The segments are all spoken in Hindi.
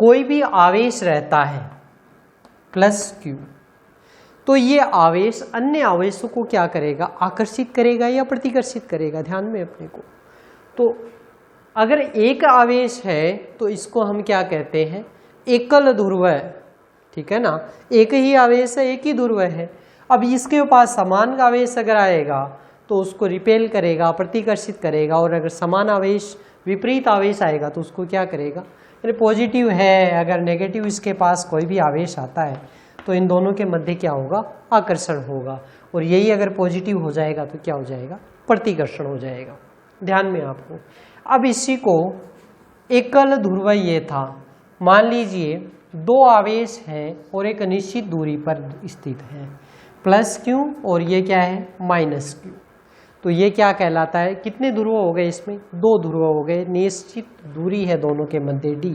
कोई भी आवेश रहता है प्लस Q, तो ये आवेश अन्य आवेशों को क्या करेगा, आकर्षित करेगा या प्रतिकर्षित करेगा, ध्यान में अपने को। तो अगर एक आवेश है तो इसको हम क्या कहते हैं, एकल ध्रुव, ठीक है ना, एक ही आवेश है, एक ही ध्रुव है। अब इसके पास समान आवेश अगर आएगा तो उसको रिपेल करेगा, प्रतिकर्षित करेगा, और अगर समान आवेश विपरीत आवेश आएगा तो उसको क्या करेगा, पॉजिटिव है, अगर नेगेटिव इसके पास कोई भी आवेश आता है तो इन दोनों के मध्य क्या होगा, आकर्षण होगा, और यही अगर पॉजिटिव हो जाएगा तो क्या हो जाएगा, प्रतिकर्षण हो जाएगा, ध्यान में आपको। अब इसी को एकल ध्रुव ये था, मान लीजिए दो आवेश हैं और एक निश्चित दूरी पर स्थित है, प्लस Q और ये क्या है, माइनस Q। तो ये क्या कहलाता है, कितने ध्रुव हो गए इसमें, दो ध्रुव हो गए, निश्चित दूरी है दोनों के मध्य d,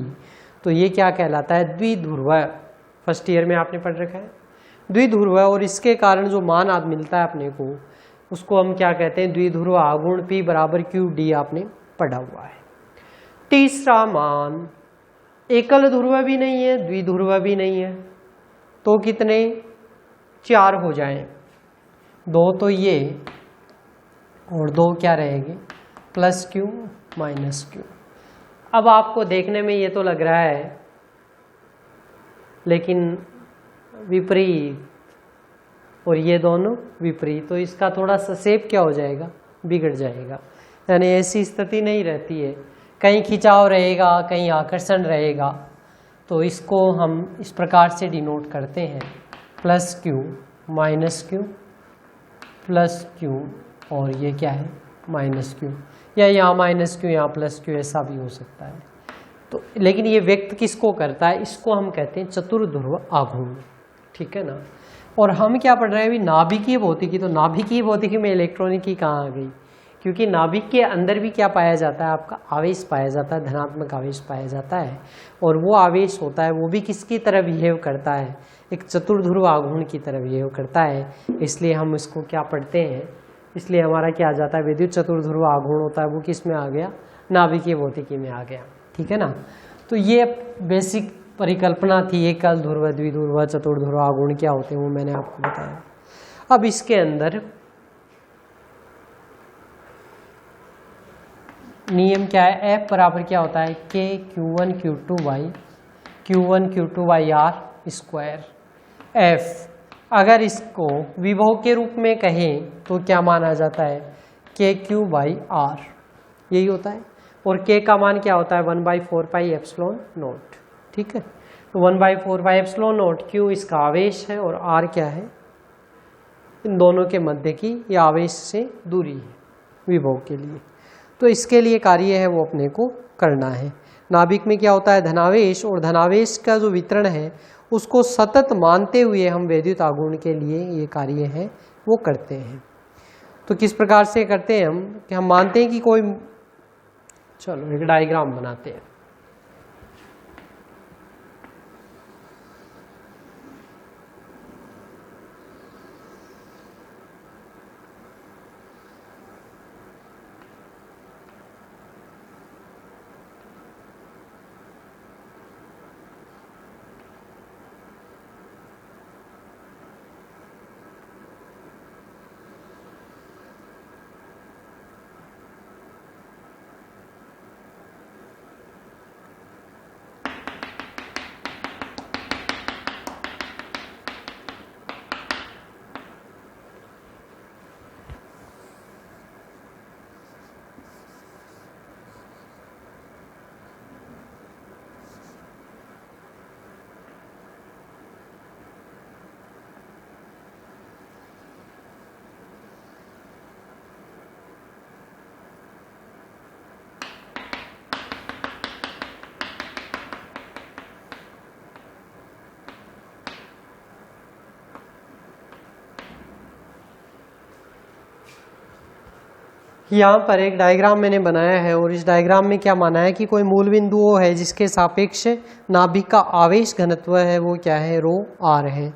तो ये क्या कहलाता है, द्विध्रुव। फर्स्ट ईयर में आपने पढ़ रखा है द्विध्रुव, और इसके कारण जो मान आज मिलता है अपने को उसको हम क्या कहते हैं, द्विध्रुव आघूर्ण P बराबर QD आपने पढ़ा हुआ है। तीसरा मान एकल ध्रुव भी नहीं है, द्विध्रुव भी नहीं है, तो कितने, चार हो जाएं, दो तो ये और दो क्या रहेंगे, प्लस Q माइनस Q। अब आपको देखने में ये तो लग रहा है लेकिन विपरीत, और ये दोनों विपरीत, तो इसका थोड़ा सा शेप क्या हो जाएगा, बिगड़ जाएगा, यानी ऐसी स्थिति नहीं रहती है, कहीं खिंचाव रहेगा, कहीं आकर्षण रहेगा। तो इसको हम इस प्रकार से डिनोट करते हैं, plus Q minus Q plus Q, और ये क्या है, माइनस Q, या यहाँ माइनस Q यहाँ प्लस Q, ऐसा भी हो सकता है। तो लेकिन ये व्यक्त किसको करता है, इसको हम कहते हैं चतुर्ध्रुव आघूर्ण, ठीक है ना। और हम क्या पढ़ रहे हैं अभी, नाभिकीय भौतिकी। तो नाभिकीय भौतिकी में इलेक्ट्रॉनिकी कहाँ आ गई, क्योंकि नाभिक के अंदर भी क्या पाया जाता है, आपका आवेश पाया जाता है, धनात्मक आवेश पाया जाता है, और वो आवेश होता है वो भी किसकी तरह बिहेव करता है, एक चतुर्ध्रुव आघूर्ण की तरह बिहेव करता है। इसलिए हम इसको क्या पढ़ते हैं, इसलिए हमारा क्या आ जाता है, विद्युत चतुर्ध्रुव आघूर्ण होता है, वो किस में आ गया, नाभिकीय भौतिकी में आ गया, ठीक है ना। तो ये बेसिक परिकल्पना थी, एकल ध्रुव, द्विध्रुव, चतुर्ध्रुव आघूर्ण क्या होते हैं वो मैंने आपको बताया। अब इसके अंदर नियम क्या है, F बराबर क्या होता है, K Q1 Q2 by R square. F अगर इसको विभव के रूप में कहें तो क्या माना जाता है, KQ बाई R, यही होता है। और K का मान क्या होता है, 1/4 पाई एप्सिलॉन नॉट, ठीक है। तो 1/4 पाई एप्सिलॉन नॉट, Q इसका आवेश है और R क्या है, इन दोनों के मध्य की या आवेश से दूरी है विभव के लिए। तो इसके लिए कार्य है वो अपने को करना है। नाभिक में क्या होता है, धनावेश, और धनावेश का जो वितरण है उसको सतत मानते हुए हम वैद्युत आघूर्ण के लिए ये कार्य है वो करते हैं। तो किस प्रकार से करते हैं हम, कि हम मानते हैं कि कोई, चलो एक डायग्राम बनाते हैं। यहाँ पर एक डायग्राम मैंने बनाया है, और इस डायग्राम में क्या माना है कि कोई मूल बिंदु वो है जिसके सापेक्ष नाभिक का आवेश घनत्व है वो क्या है, रो आर है।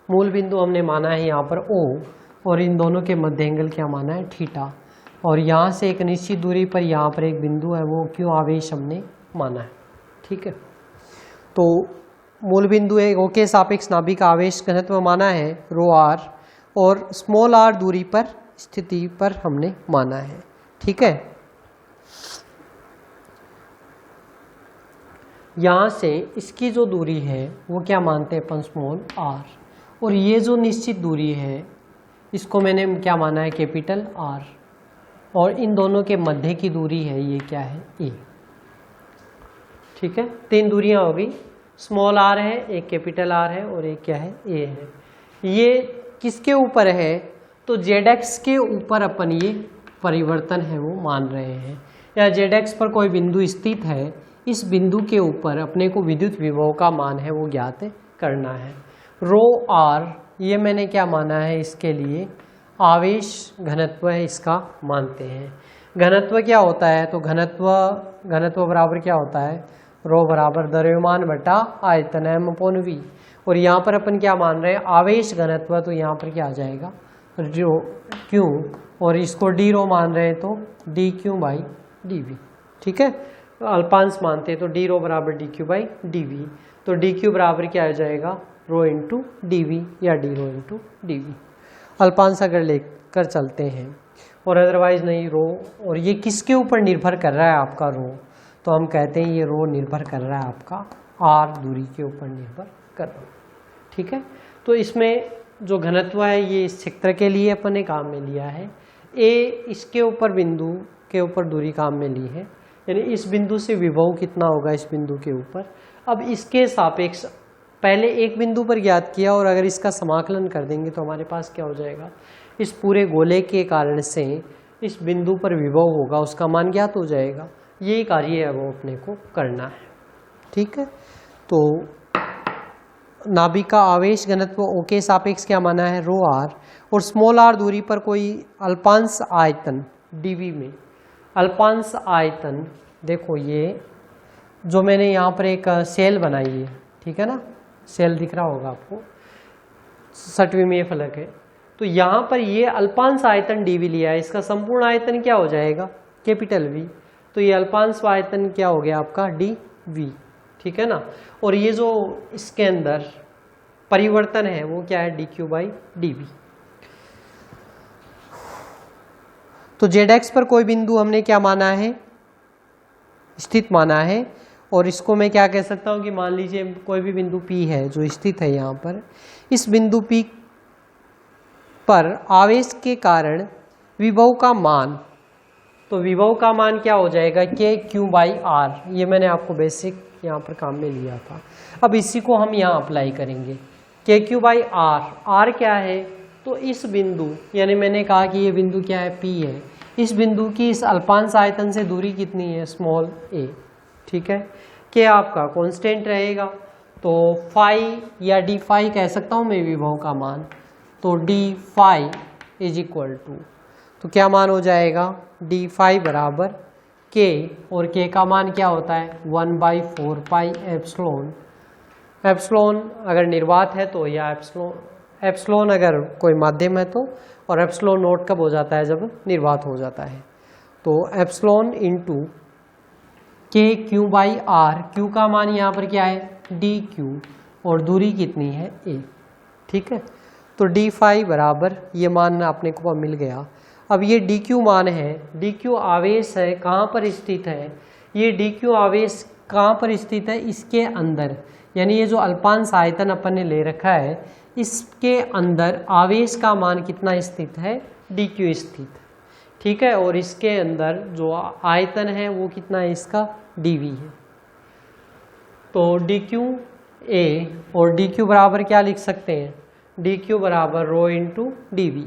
मूल बिंदु हमने माना है यहाँ पर O, और इन दोनों के मध्य एंगल क्या माना है, थीटा। और यहाँ से एक निश्चित दूरी पर यहाँ पर एक बिंदु है वो क्यों आवेश हमने माना है, ठीक है। तो मूल बिंदु है ओ के सापेक्ष नाभिक आवेश घनत्व माना है रो आर, और स्मॉल आर दूरी पर स्थिति पर हमने माना है। ठीक है, यहाँ से इसकी जो दूरी है वो क्या मानते हैं अपन, स्मॉल आर, और ये जो निश्चित दूरी है इसको मैंने क्या माना है, कैपिटल आर, और इन दोनों के मध्य की दूरी है ये क्या है, ए। ठीक है, 3 दूरियां हो गई, स्मॉल आर है, एक कैपिटल आर है और एक क्या है, ए है। ये किसके ऊपर है, तो जेड एक्स के ऊपर अपन ये परिवर्तन है वो मान रहे हैं, या जेड एक्स पर कोई बिंदु स्थित है, इस बिंदु के ऊपर अपने को विद्युत विभव का मान है वो ज्ञात करना है। रो आर ये मैंने क्या माना है, इसके लिए आवेश घनत्व है, इसका मानते हैं। घनत्व क्या होता है, तो घनत्व बराबर क्या होता है, रो बराबर द्रव्यमान बटा आयतन m/v, और यहाँ पर अपन क्या मान रहे हैं, आवेश घनत्व, तो यहाँ पर क्या आ जाएगा रो क्यू, और इसको डी रो मान रहे हैं तो D Q by D V. ठीक है, अल्पांश मानते हैं तो डी रो बराबर D Q by D V, तो डी क्यू बराबर क्या आ जाएगा, रो इंटू डी वी या D rho into D V. अल्पांश अगर लेकर चलते हैं और अदरवाइज नहीं रो, और ये किसके ऊपर निर्भर कर रहा है आपका रो, तो हम कहते हैं ये रो निर्भर कर रहा है आपका आर दूरी के ऊपर निर्भर कर रहा है। ठीक है, तो इसमें जो घनत्व है ये इस क्षेत्र के लिए अपन ने काम में लिया है, ए इसके ऊपर बिंदु के ऊपर दूरी काम में ली है, यानी इस बिंदु से विभव कितना होगा इस बिंदु के ऊपर। अब इसके सापेक्ष पहले एक बिंदु पर ज्ञात किया, और अगर इसका समाकलन कर देंगे तो हमारे पास क्या हो जाएगा, इस पूरे गोले के कारण से इस बिंदु पर विभव होगा उसका मान ज्ञात हो जाएगा। यही कार्य है वो अपने को करना है। ठीक है, तो नाभिक का आवेश घनत्व ओ के सापेक्ष क्या माना है, रो आर, और स्मॉल आर दूरी पर कोई अल्पांश आयतन डीवी में, अल्पांश आयतन देखो ये जो मैंने यहाँ पर एक सेल बनाई है, ठीक है ना, सेल दिख रहा होगा आपको, 6वीं में ये फलक है, तो यहाँ पर ये अल्पांश आयतन डीवी लिया है, इसका संपूर्ण आयतन क्या हो जाएगा, कैपिटल वी, तो ये अल्पांश आयतन क्या हो गया आपका डी वी। ठीक है ना, और ये जो इसके अंदर परिवर्तन है वो क्या है, D Q by D V. तो जेड एक्स पर कोई बिंदु हमने क्या माना है, स्थित माना है, और इसको मैं क्या कह सकता हूं कि मान लीजिए कोई भी बिंदु P है जो स्थित है यहाँ पर, इस बिंदु P पर आवेश के कारण विभव का मान, तो विभव का मान क्या हो जाएगा, के क्यू बाई आर, ये मैंने आपको बेसिक यहाँ पर काम में लिया था। अब इसी को हम यहाँ अप्लाई करेंगे, के क्यू बाई आर, आर क्या है, तो इस बिंदु, यानी मैंने कहा कि ये बिंदु क्या है, P है, इस बिंदु की इस अल्पांश आयतन से दूरी कितनी है, स्मॉल a। ठीक है, के आपका कांस्टेंट रहेगा, तो फाई या डी फाई कह सकता हूँ मैं विभव का मान, तो D phi is equal to, तो क्या मान हो जाएगा, डी फाई बराबर के, और के का मान क्या होता है 1/4 पाई एप्सिलॉन। एप्सिलॉन अगर निर्वात है तो, या एप्सिलॉन अगर कोई माध्यम है तो, और एप्सिलॉन नोट कब हो जाता है, जब निर्वात हो जाता है, तो एप्सिलॉन इंटू के क्यू बाई आर, क्यू का मान यहाँ पर क्या है डी क्यू, और दूरी कितनी है ए। ठीक है, तो डी फाई बराबर ये मान अपने को मिल गया। अब ये डी क्यू मान है, डी क्यू आवेश है, कहाँ पर स्थित है, ये डी क्यू आवेश कहाँ पर स्थित है, इसके अंदर, यानी ये जो अल्पांश आयतन अपन ने ले रखा है इसके अंदर आवेश का मान कितना स्थित है, डी क्यू स्थित। ठीक है, और इसके अंदर जो आयतन है वो कितना है, इसका डी वी है, तो डी क्यू ए, और डी क्यू बराबर क्या लिख सकते हैं, डी क्यू बराबर रो इंटू डी वी,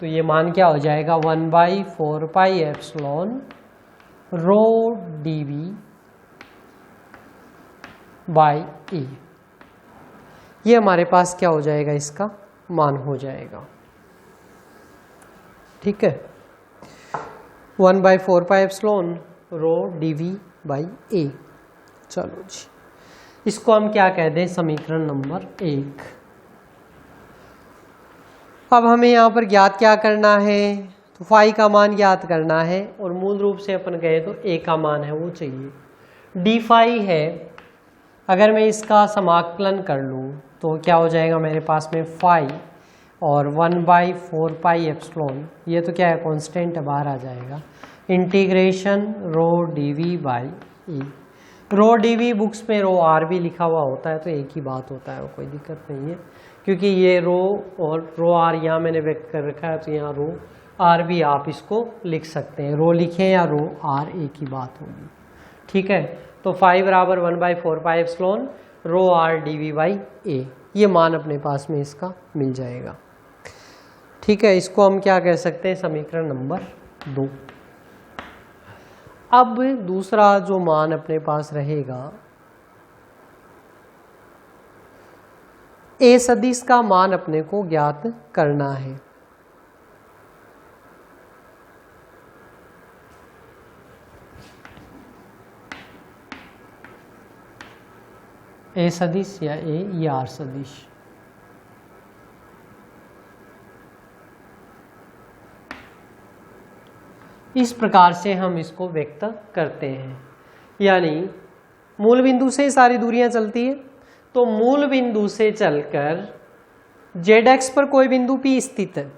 तो ये मान क्या हो जाएगा 1/4 pi epsilon rho D V by E. ये हमारे पास क्या हो जाएगा, इसका मान हो जाएगा। ठीक है, 1/4 pi epsilon rho D V by A. चलो जी, इसको हम क्या कह दें, समीकरण नंबर 1। अब हमें यहाँ पर ज्ञात क्या करना है, तो फाई का मान ज्ञात करना है, और मूल रूप से अपन कहे तो ए का मान है वो चाहिए। डी फाई है, अगर मैं इसका समाकलन कर लूँ तो क्या हो जाएगा मेरे पास में 5 और 1/4πε, ये तो क्या है कांस्टेंट है, बाहर आ जाएगा। Integration rho dv by E, rho dv books में रो आर भी लिखा हुआ होता है तो एक ही बात होता है, वो कोई दिक्कत नहीं है, क्योंकि ये रो और रो आर यहाँ मैंने व्यक्त कर रखा है तो यहाँ रो आर भी आप इसको लिख सकते हैं, रो लिखें या रो आर एक ही बात होगी। ठीक है, तो 5 बराबर 1/4πε रो आर dv बाई ए, ये मान अपने पास में इसका मिल जाएगा। ठीक है, इसको हम क्या कह सकते हैं, समीकरण नंबर 2। अब दूसरा जो मान अपने पास रहेगा, ए सदिश का मान अपने को ज्ञात करना है। ए सदिश या ए आर सदिश, इस प्रकार से हम इसको व्यक्त करते हैं, यानी मूल बिंदु से सारी दूरियां चलती है, तो मूल बिंदु से चलकर जेड पर कोई बिंदु P स्थित है।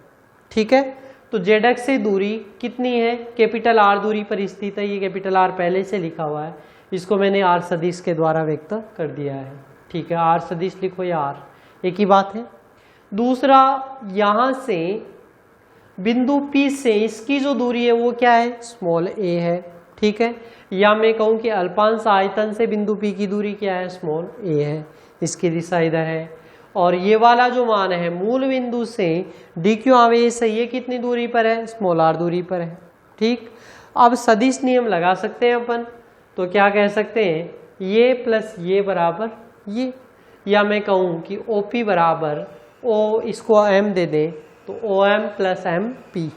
ठीक है, तो जेड से दूरी कितनी है, कैपिटल आर दूरी पर स्थित है, ये कैपिटल आर पहले से लिखा हुआ है, इसको मैंने आर सदिश के द्वारा व्यक्त कर दिया है। ठीक है, आर सदिश लिखो या आर, एक ही बात है। दूसरा, यहां से बिंदु P से इसकी जो दूरी है वो क्या है, स्मॉल a है। ठीक है, या मैं कहूँ कि अल्पांश आयतन से बिंदु P की दूरी क्या है, स्मॉल a है, इसकी दिशा इधर है। और ये वाला जो मान है मूल बिंदु से dq आवेश है, ये कितनी दूरी पर है, स्मॉल r दूरी पर है। ठीक, अब सदिश नियम लगा सकते हैं अपन, तो क्या कह सकते हैं, ये प्लस ये बराबर ये, या मैं कहूँ कि OP बराबर O, इसको m दे दें तो OM प्लस MP।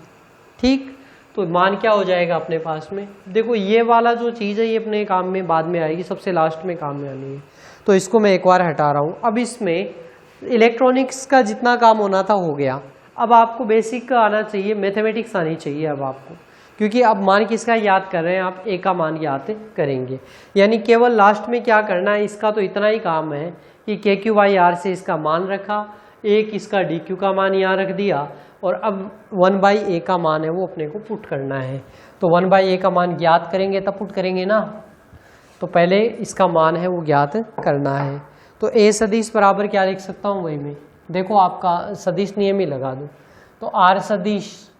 ठीक, तो मान क्या हो जाएगा अपने पास में, देखो ये वाला जो चीज़ है ये अपने काम में बाद में आएगी, सबसे लास्ट में काम में आनी है, तो इसको मैं एक बार हटा रहा हूँ। अब इसमें इलेक्ट्रॉनिक्स का जितना काम होना था हो गया, अब आपको बेसिक का आना चाहिए, मैथमेटिक्स आनी चाहिए अब आपको, क्योंकि अब मान किसका याद कर रहे हैं आप, ए का मान याद करेंगे, यानी केवल लास्ट में क्या करना है, इसका तो इतना ही काम है कि KQ/R से इसका मान रखा, एक इसका DQ का मान यहाँ रख दिया, और अब 1/a का मान है वो अपने को पुट करना है, तो 1/a का मान ज्ञात करेंगे तब पुट करेंगे ना, तो पहले इसका मान है वो ज्ञात करना है। तो a सदिश बराबर क्या लिख सकता हूँ, वही में देखो आपका सदिश नियम ही लगा दूँ, तो r सदिश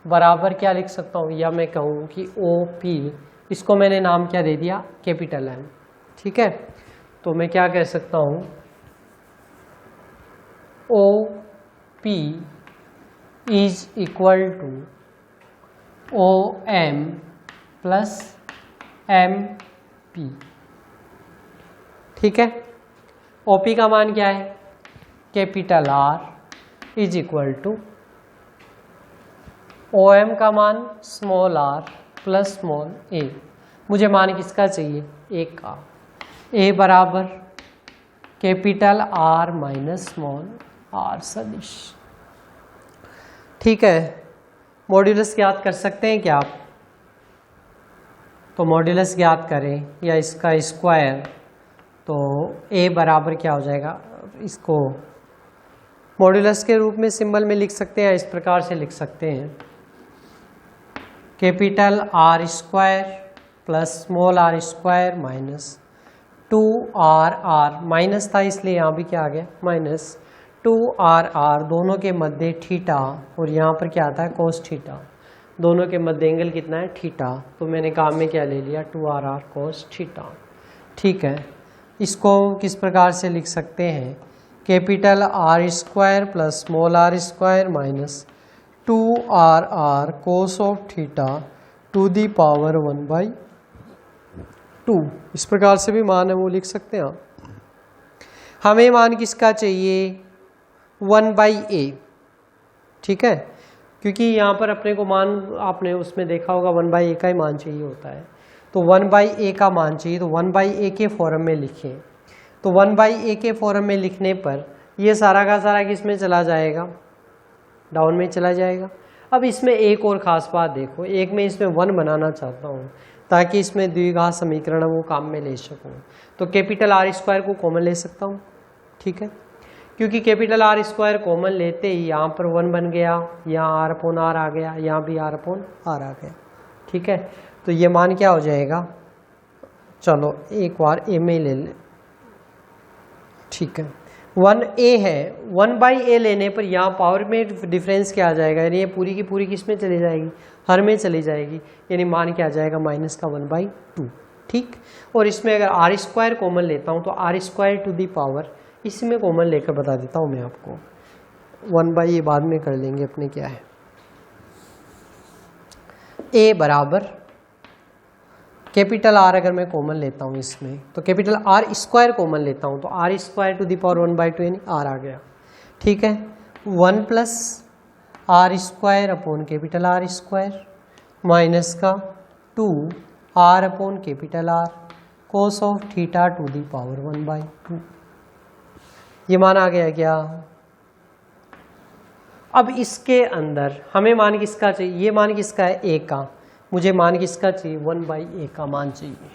बराबर क्या लिख सकता हूँ, या मैं कहूँ कि OP, इसको मैंने नाम क्या दे दिया, कैपिटल M। ठीक है, तो मैं क्या कह सकता हूँ, OP is equal to OM plus MP। ठीक है, OP का मान क्या है, capital R is equal to OM का मान small r plus small a। मुझे मान किसका चाहिए, a का, a बराबर capital R minus small r सदिश। ठीक है, मॉड्यूलस ज्ञात कर सकते हैं क्या आप, तो मॉड्यूलस ज्ञात करें या इसका स्क्वायर, तो a बराबर क्या हो जाएगा, इसको मॉड्यूलस के रूप में सिंबल में लिख सकते हैं, इस प्रकार से लिख सकते हैं, capital R square plus small r square minus 2r, minus था इसलिए यहाँ भी क्या आ गया, माइनस 2r, दोनों के मध्य थीटा, और यहाँ पर क्या आता है कोस थीटा, दोनों के मध्य एंगल कितना है, थीटा, तो मैंने काम में क्या ले लिया, 2r कोस थीटा। ठीक है, इसको किस प्रकार से लिख सकते हैं, capital R square plus small r square minus 2r cos of theta to the power 1/2। इस प्रकार से भी मान है वो लिख सकते हैं आप। हमें मान किसका चाहिए, 1/a। ठीक है, क्योंकि यहाँ पर अपने को मान आपने उसमें देखा होगा 1/a का ही मान चाहिए होता है, तो 1/a का मान चाहिए, तो 1/a के फॉर्म में लिखें, तो 1/a के फॉर्म में लिखने पर ये सारा का सारा किस में चला जाएगा, डाउन में चला जाएगा। अब इसमें एक और ख़ास बात देखो, एक मैं इसमें 1 बनाना चाहता हूँ ताकि इसमें द्विघात समीकरण वो काम में ले सकूँ। तो कैपिटल आर स्क्वायर को कॉमन ले सकता हूँ, ठीक है, क्योंकि कैपिटल आर स्क्वायर कॉमन लेते ही यहाँ पर 1 बन गया, यहाँ आर अपॉन आर आ गया, यहाँ भी आर अपॉन आर आ गया, ठीक है। तो ये मान क्या हो जाएगा, चलो एक बार ए में ले लें, ठीक है, 1a है, 1/a लेने पर यहाँ पावर में डिफरेंस क्या आ जाएगा, यानी ये पूरी की पूरी किस में चली जाएगी, हर में चली जाएगी, यानी मान क्या आ जाएगा माइनस का 1/2, ठीक। और इसमें अगर आर स्क्वायर कॉमन लेता हूँ तो R square to the power, इसी में कॉमन लेकर बता देता हूँ मैं आपको, 1/a बाद में कर लेंगे अपने, क्या है a बराबर कैपिटल आर, अगर मैं कॉमन लेता हूँ इसमें तो कैपिटल आर स्क्वायर कॉमन लेता हूँ तो R square to the power 1/2 यानी आर आ गया, ठीक है, 1 plus R square upon capital R square minus का 2 R upon capital R cos of theta to the power 1/2। ये मान आ गया क्या। अब इसके अंदर हमें मान किसका चाहिए, ये मान किसका है, ए का, मुझे मान किसका चाहिए, 1/a का मान चाहिए।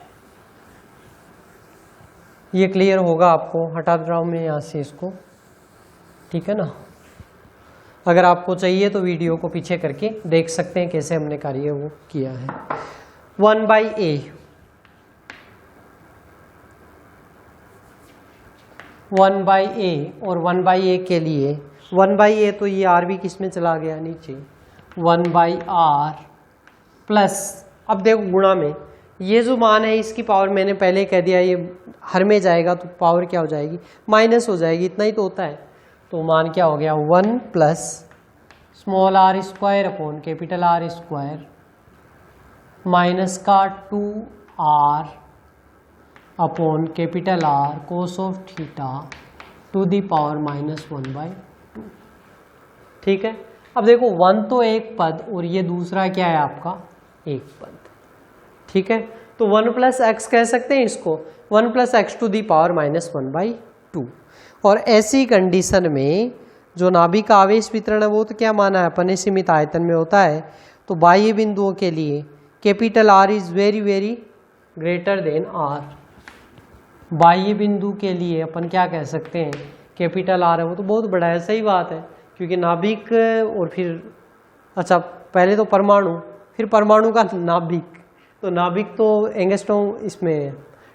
ये क्लियर होगा आपको, हटा दे रहा हूँ मैं यहाँ से इसको, ठीक है ना। अगर आपको चाहिए तो वीडियो को पीछे करके देख सकते हैं कैसे हमने कार्य वो किया है। 1/a 1/a और 1/a के लिए 1/a तो ये आर भी किस में चला गया नीचे, 1/r प्लस, अब देखो गुणा में ये जो मान है इसकी पावर मैंने पहले कह दिया ये हर में जाएगा तो पावर क्या हो जाएगी, माइनस हो जाएगी, इतना ही तो होता है। तो मान क्या हो गया, 1 plus small R square upon capital R square minus का 2r upon capital R cos of theta to the power -1/2, ठीक है। अब देखो 1 तो एक पद और ये दूसरा क्या है आपका एक पद, ठीक है। तो 1 प्लस एक्स कह सकते हैं इसको, 1 plus X to the power -1/2। और ऐसी कंडीशन में जो नाभिक का आवेश वितरण है वो तो क्या माना है अपन, सीमित आयतन में होता है। तो बाह्य बिंदुओं के लिए capital R is very very greater than R, बाह्य बिंदु के लिए अपन क्या कह सकते हैं, कैपिटल आर है वो तो बहुत बड़ा है, सही बात है, क्योंकि नाभिक और फिर अच्छा पहले तो परमाणु, फिर परमाणु का नाभिक, तो नाभिक तो एंगस्ट्रॉम इसमें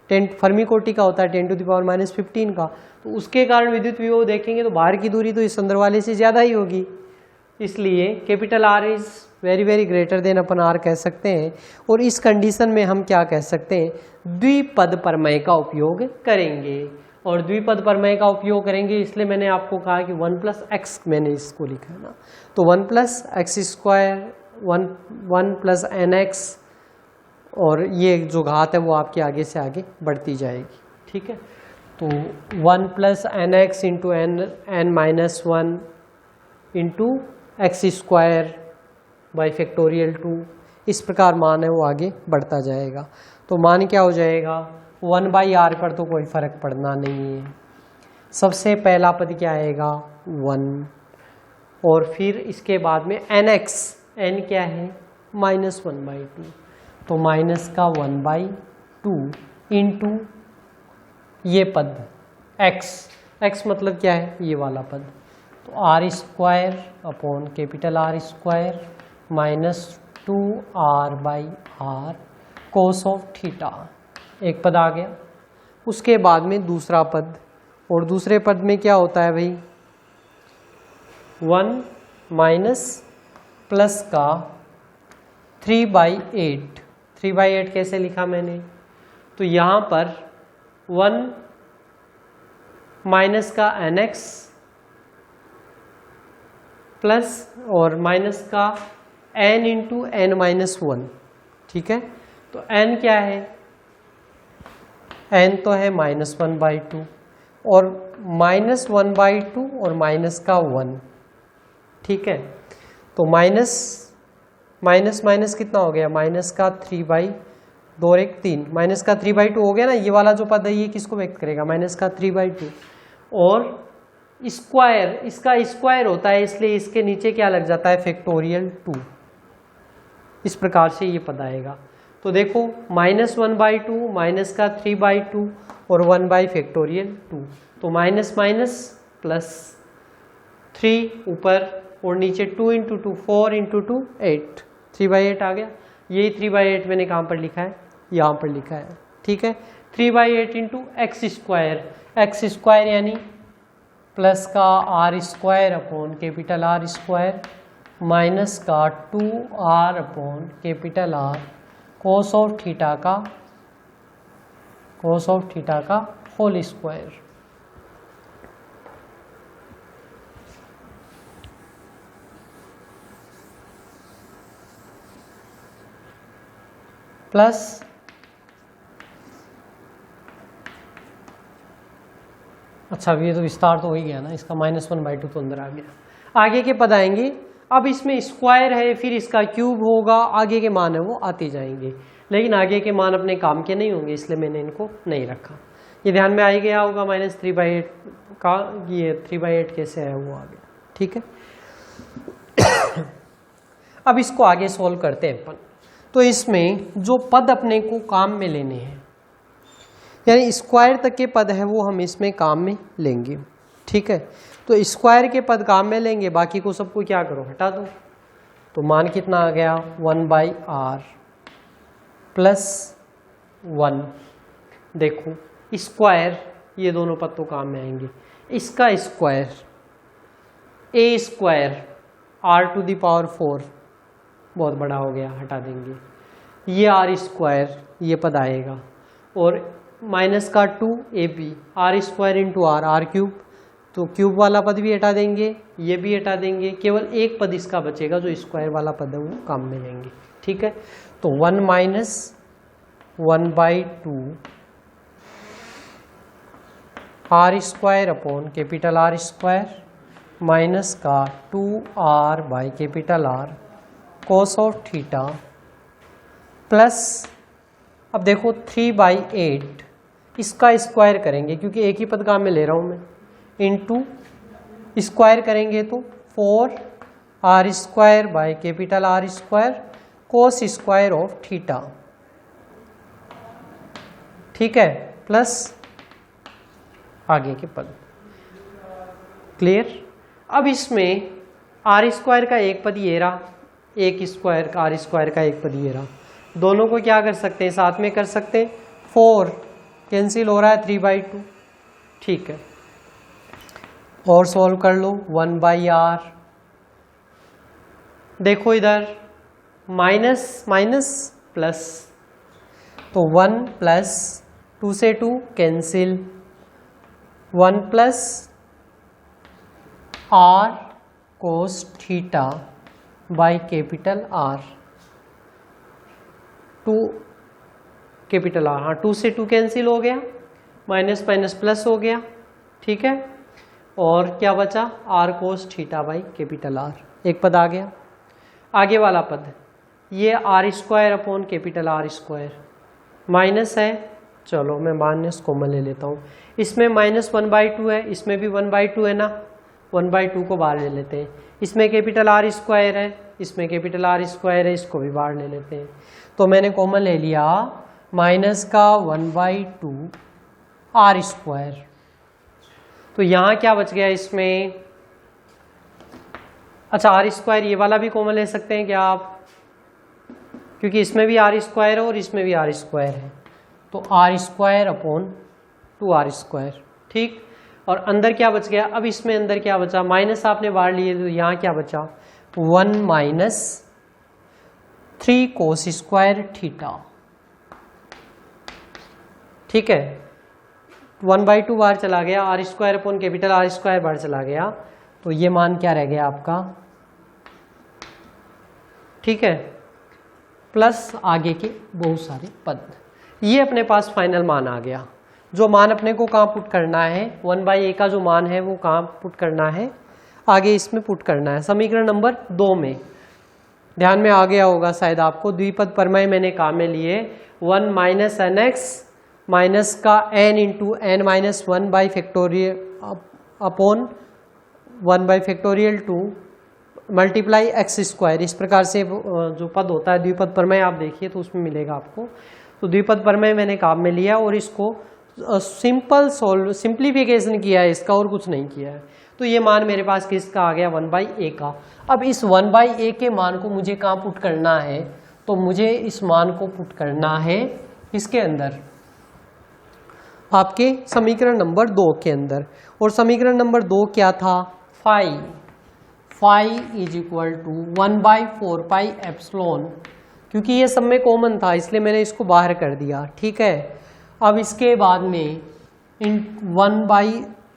10 फर्मी कोटि का होता है 10 टू द पावर -15 का, तो उसके कारण विद्युत विभव देखेंगे तो बाहर की दूरी तो इस अंदर वाले से ज़्यादा ही होगी, इसलिए capital R is very very greater than अपन आर कह सकते हैं। और इस कंडीशन में हम क्या कह सकते हैं, द्विपद प्रमेय का उपयोग करेंगे। और द्विपद प्रमेय का उपयोग करेंगे इसलिए मैंने आपको कहा कि 1 प्लस एक्स मैंने इसको लिखा है ना, तो 1 plus X square 1 plus N X, और ये जो घात है वो आपके आगे से आगे बढ़ती जाएगी, ठीक है। तो 1 plus N X into n-1 into X square by factorial 2, इस प्रकार मान है वो आगे बढ़ता जाएगा। तो मान क्या हो जाएगा, 1/r पर तो कोई फर्क पड़ना नहीं है, सबसे पहला पद क्या आएगा 1, और फिर इसके बाद में nx, n क्या है -1/2, तो माइनस का 1/2 इंटू ये पद x मतलब क्या है ये वाला पद, तो R square upon capital R square -2r/r cos of theta, एक पद आ गया। उसके बाद में दूसरा पद, और दूसरे पद में क्या होता है भाई 1 माइनस प्लस का 3/8, 3/8 कैसे लिखा मैंने, तो यहाँ पर 1 माइनस का nx प्लस और माइनस का n इंटू n-1, ठीक है। तो n क्या है, n तो है -1/2 और -1/2 और माइनस का 1, ठीक है। तो माइनस माइनस कितना हो गया, माइनस का 3/2 और 1 3, माइनस का 3/2 हो गया ना, ये वाला जो पद है ये किसको व्यक्त करेगा, माइनस का 3/2, और स्क्वायर, इसका स्क्वायर होता है इसलिए इसके नीचे क्या लग जाता है फैक्टोरियल 2, इस प्रकार से ये पद आएगा। तो देखो -1/2 माइनस का 3/2 और 1/2, तो माइनस माइनस प्लस 3 ऊपर और नीचे 2 × 2 4 × 2 8, 3/8 आ गया। यही 3/8 मैंने कहाँ पर लिखा है, यहाँ पर लिखा है। ठीक है, 3/8 × x² यानी प्लस का r² upon capital R² minus का 2r upon capital R cos of theta का होल स्क्वायर। प्लस अच्छा, अब ये तो विस्तार तो हो ही गया ना, इसका -1/2 तो अंदर आ गया। आगे के पद आएंगे। अब इसमें स्क्वायर है, फिर इसका क्यूब होगा, आगे के मान है वो आते जाएंगे, लेकिन आगे के मान अपने काम के नहीं होंगे, इसलिए मैंने इनको नहीं रखा। ये ध्यान में आ ही गया होगा -3/8 का, ये 3/8 कैसे है वो आ गया। ठीक है अब इसको आगे सोल्व करते हैं अपन। तो इसमें जो पद अपने को काम में लेने हैं, यानी स्क्वायर तक के पद है वो हम इसमें काम में लेंगे। ठीक है, तो स्क्वायर के पद काम में लेंगे, बाकी को सबको क्या करो, हटा दो। तो मान कितना आ गया, 1/r प्लस 1। देखो स्क्वायर, ये दोनों पद तो काम में आएंगे। इसका स्क्वायर a² r⁴ बहुत बड़ा हो गया, हटा देंगे। ये r², ये पद आएगा, और माइनस का 2ab r² × r3, तो क्यूब वाला पद भी हटा देंगे, ये भी हटा देंगे, केवल एक पद इसका बचेगा जो स्क्वायर वाला पद है वो काम में लेंगे। ठीक है, तो 1 - 1/2 r² upon capital R² minus का 2r/R cos of theta plus, अब देखो 3/8 इसका स्क्वायर करेंगे, क्योंकि एक ही पद काम में ले रहा हूं मैं, इंटू स्क्वायर करेंगे तो 4r² R² cos square of theta. ठीक है, प्लस आगे के पद। क्लियर। अब इसमें r² का एक पद ये रहा, एक स्क्वायर का r² का एक पद ये रहा, दोनों को क्या कर सकते हैं, साथ में कर सकते हैं। 4 कैंसिल हो रहा है, 3/2। ठीक है, और सॉल्व कर लो। 1/r, देखो इधर माइनस माइनस प्लस, तो 1 प्लस 2 से 2 cancel, 1 plus r cos theta by capital R, 2 capital R, हाँ 2 से 2 कैंसिल हो गया, माइनस माइनस प्लस हो गया। ठीक है, और क्या बचा, r cos theta by capital R, एक पद आ गया। आगे वाला पद ये r² upon capital R² minus है, चलो मैं माइनस कॉमन ले लेता हूँ। इसमें -1/2 है, इसमें भी 1/2 है ना, 1/2 को बाहर ले लेते हैं। इसमें कैपिटल R² है, इसमें कैपिटल R² है, इसको भी बाहर ले लेते हैं। तो मैंने कॉमन ले लिया माइनस का 1/2 R²। तो यहाँ क्या बच गया इसमें, अच्छा R² ये वाला भी कॉमन ले सकते हैं क्या आप, क्योंकि इसमें भी R² है और इसमें भी R² है, तो R² अपॉन 2R²। ठीक, और अंदर क्या बच गया, अब इसमें अंदर क्या बचा, माइनस आपने बाहर लिए, तो यहाँ क्या बचा, 1 माइनस 3 cos स्क्वायर थीटा। ठीक है, 1/2 बाहर चला गया, R² अपॉन कैपिटल R² बाहर चला गया, तो ये मान क्या रह गया आपका। ठीक है, प्लस आगे के बहुत सारे पद। ये अपने पास फाइनल मान आ गया। जो मान अपने को कहाँ पुट करना है, 1/a का जो मान है वो कहाँ पुट करना है, आगे इसमें पुट करना है, समीकरण नंबर 2 में। ध्यान में आ गया होगा शायद आपको, द्विपद प्रमेय मैंने काम में लिए, 1 - nx माइनस का n into n - factorial upon factorial 2 multiply X square, इस प्रकार से जो पद होता है द्विपद प्रमेय आप देखिए तो उसमें मिलेगा आपको। तो द्विपद प्रमेय मैंने काम में लिया और इसको सिंप्लीफिकेशन किया है इसका, और कुछ नहीं किया है। तो ये मान मेरे पास किसका आ गया, 1/a का। अब इस 1/a के मान को मुझे कहाँ पुट करना है, तो मुझे इस मान को पुट करना है इसके अंदर, आपके समीकरण नंबर 2 के अंदर। और समीकरण नंबर 2 क्या था, phi is equal to 1/4 pi epsilon, क्योंकि ये सब में कॉमन था इसलिए मैंने इसको बाहर कर दिया, ठीक है। अब इसके बाद में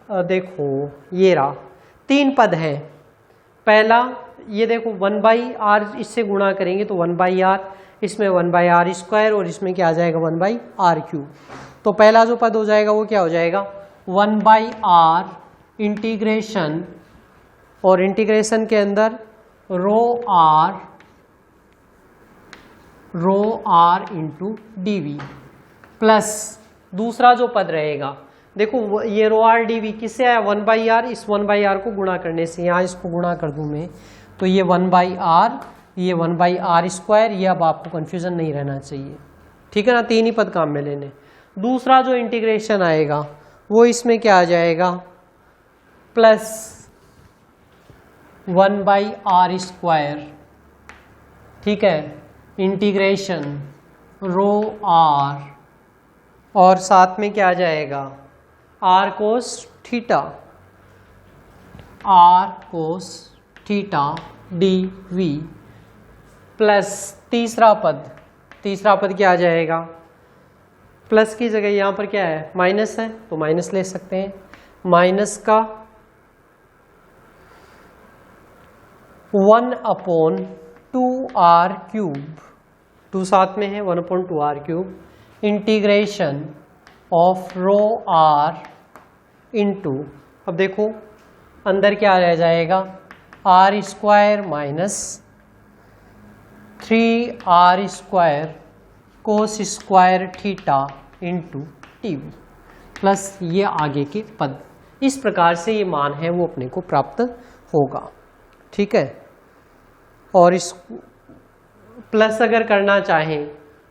देखो ये रहा 3 पद है। पहला ये देखो 1/r, इससे गुणा करेंगे तो 1/r, इसमें 1/r स्क्वायर और इसमें क्या आ जाएगा 1/r³। तो पहला जो पद हो जाएगा वो क्या हो जाएगा 1/r इंटीग्रेशन, और इंटीग्रेशन के अंदर रो r इंटू dv, प्लस दूसरा जो पद रहेगा देखो ये रो r dv किससे आया 1/r, इस 1/r को गुणा करने से, यहाँ इसको गुणा कर दूं मैं तो ये 1/r, ये 1/r², ये अब आपको कंफ्यूजन नहीं रहना चाहिए, ठीक है ना। 3 ही पद काम में लेने। दूसरा जो इंटीग्रेशन आएगा वो इसमें क्या आ जाएगा प्लस 1/r², ठीक है, इंटीग्रेशन रो r, और साथ में क्या आ जाएगा r cos theta dv, plus तीसरा पद क्या आ जाएगा, प्लस की जगह यहाँ पर क्या है माइनस है तो माइनस ले सकते हैं, माइनस का 1/2r³, 2 साथ में है 1/2r³ integration of rho r into, अब देखो अंदर क्या रह जाएगा r² minus 3r² cos square theta into D V, plus ये आगे के पद। इस प्रकार से ये मान है वो अपने को प्राप्त होगा, ठीक है। और इस प्लस अगर करना चाहें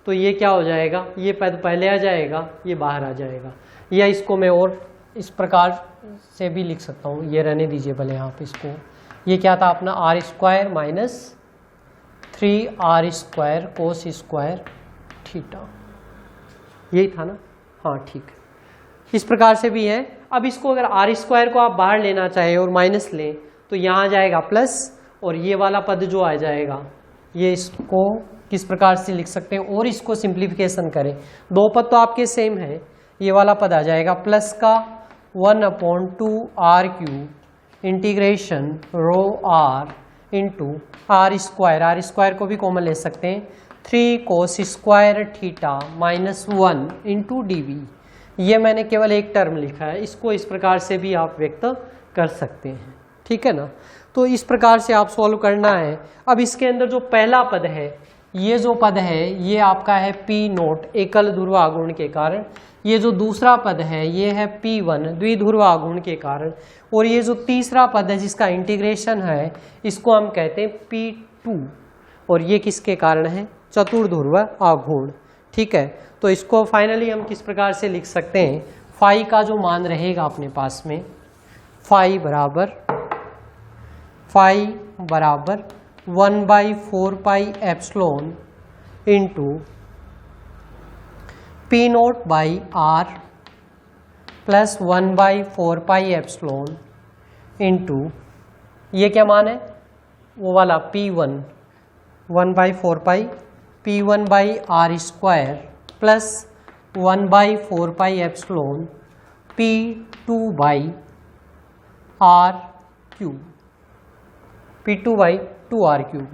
तो ये क्या हो जाएगा, ये पद पहले आ जाएगा, ये बाहर आ जाएगा, या इसको मैं और इस प्रकार से भी लिख सकता हूँ, ये रहने दीजिए भले आप इसको। ये क्या था अपना r² minus 3r² cos square theta, यही था ना, हाँ ठीक है। इस प्रकार से भी है। अब इसको अगर r² को आप बाहर लेना चाहे और माइनस लें तो यहाँ आ जाएगा प्लस, और ये वाला पद जो आ जाएगा ये इसको किस प्रकार से लिख सकते हैं, और इसको सिंप्लीफिकेशन करें, 2 पद तो आपके सेम है, ये वाला पद आ जाएगा प्लस का 1/2r³ इंटीग्रेशन रो r इंटू r² को भी कॉमन ले सकते हैं 3 कोस square theta minus 1 into dv। ये मैंने केवल एक टर्म लिखा है, इसको इस प्रकार से भी आप व्यक्त कर सकते हैं, ठीक है ना। तो इस प्रकार से आप सॉल्व करना है। अब इसके अंदर जो पहला पद है, ये जो पद है ये आपका है P0 एकल ध्रुव आघूर्ण के कारण, ये जो दूसरा पद है ये है P1 द्विध्रुव आघूर्ण के कारण, और ये जो तीसरा पद है जिसका इंटीग्रेशन है इसको हम कहते हैं P2, और ये किसके कारण है चतुर्ध्रुव आघूर्ण, ठीक है। तो इसको फाइनली हम किस प्रकार से लिख सकते हैं, फाई का जो मान रहेगा अपने पास में, फाई बराबर 1/4 pi epsilon into P0/r plus 1/4 pi epsilon into, ये क्या मान है वो वाला P1 1/4 पाई P1/r² plus 1/4 pi epsilon P2/2r³,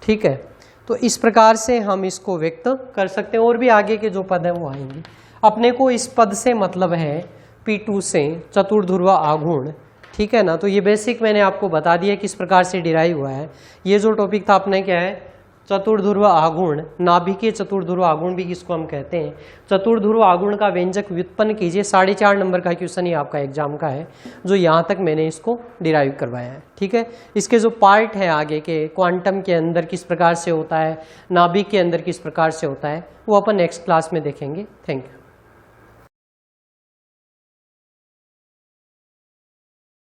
ठीक है। तो इस प्रकार से हम इसको व्यक्त कर सकते हैं, और भी आगे के जो पद हैं वो आएंगे। अपने को इस पद से मतलब है P2 से चतुर्ध्रुव आघूर्ण, ठीक है ना। तो ये बेसिक मैंने आपको बता दिया किस प्रकार से डिराइव हुआ है। ये जो टॉपिक था अपने क्या है चतुर्ध्रुव आघूर्ण, नाभिकीय चतुर्ध्रुव आघूर्ण भी किसको हम कहते हैं। चतुर्ध्रुव आघूर्ण का व्यंजक व्युत्पन्न कीजिए। 4.5 नंबर का क्वेश्चन ही आपका एग्जाम का है, जो यहाँ तक मैंने इसको डिराइव करवाया है। ठीक है, इसके जो पार्ट है आगे के, क्वांटम के अंदर किस प्रकार से होता है, नाभिक के अंदर किस प्रकार से होता है, वो अपन नेक्स्ट क्लास में देखेंगे। Thank you.